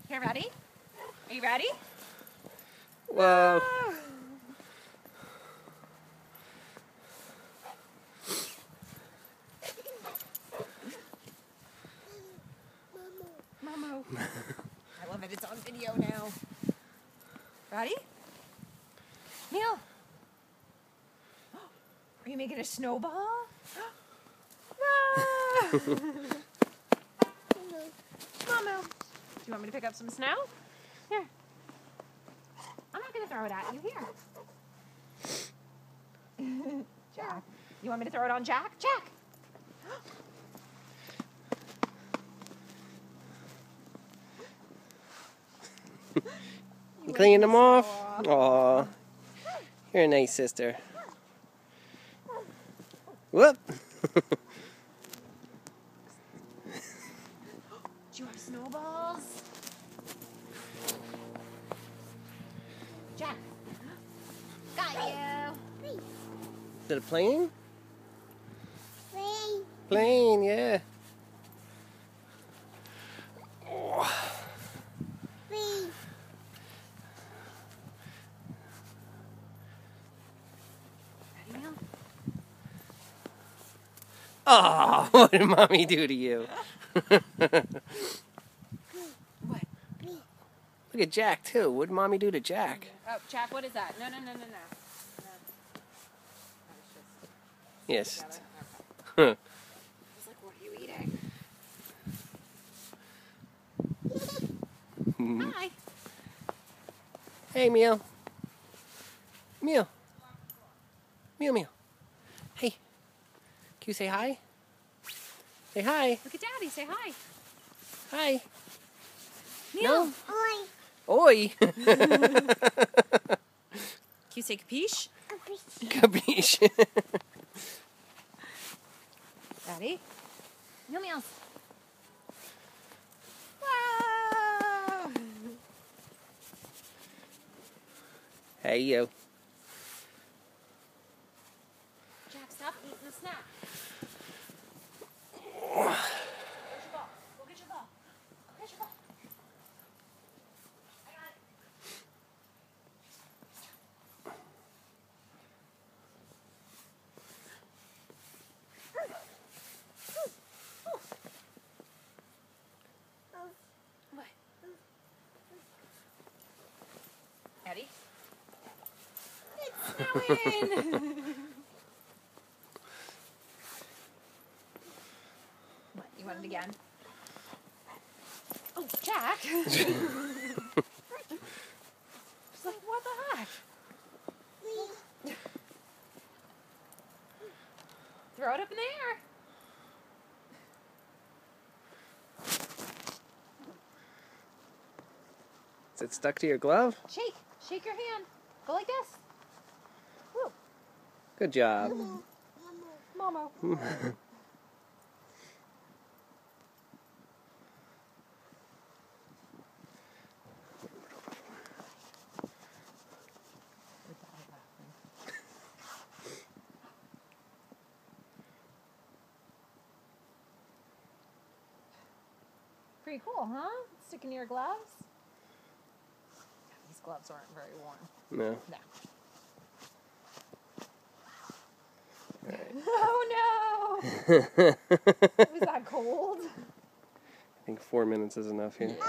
Here, ready? Are you ready? Whoa. Oh. Momo. I love it. It's on video now. Ready? Neil. Are you making a snowball? Ah. Momo. Do you want me to pick up some snow? Here. I'm not going to throw it at you. Here. Jack. You want me to throw it on Jack? Jack. You cleaning them off? Aw. You're a nice sister. Whoop. Do you have snowballs? Jack. Got you. Is it a plane? Plane. Plane, yeah. Oh. Plane. Ready, Neil? Oh, what did Mommy do to you? What? Look at Jack, too. What did Mommy do to Jack? Oh, Jack, what is that? No. Yes. Together. Huh. I was like, what are you eating? Hi. Hey, Meow. Meow. Meow, meow. Hey. Can you say hi? Say hi. Look at Daddy. Say hi. Hi. Neil. No. Oi. Oi. Can you say capiche? Capiche. Ready? Meow meows. Whoa! Hey, you. Jack, stop eating the snack. Where's your ball? Go get your ball. Go get your ball. I got it. What? Eddie? It's snowing! What? You want it again? Oh, Jack! She's like, what the heck? Throw it up in the air. Is it stuck to your glove? Shake. Shake your hand. Go like this. Woo. Good job. Momo. Pretty cool, huh? Sticking to your gloves. These gloves aren't very warm. No. No. All right. Oh no! Was that cold? I think 4 minutes is enough here. Yeah.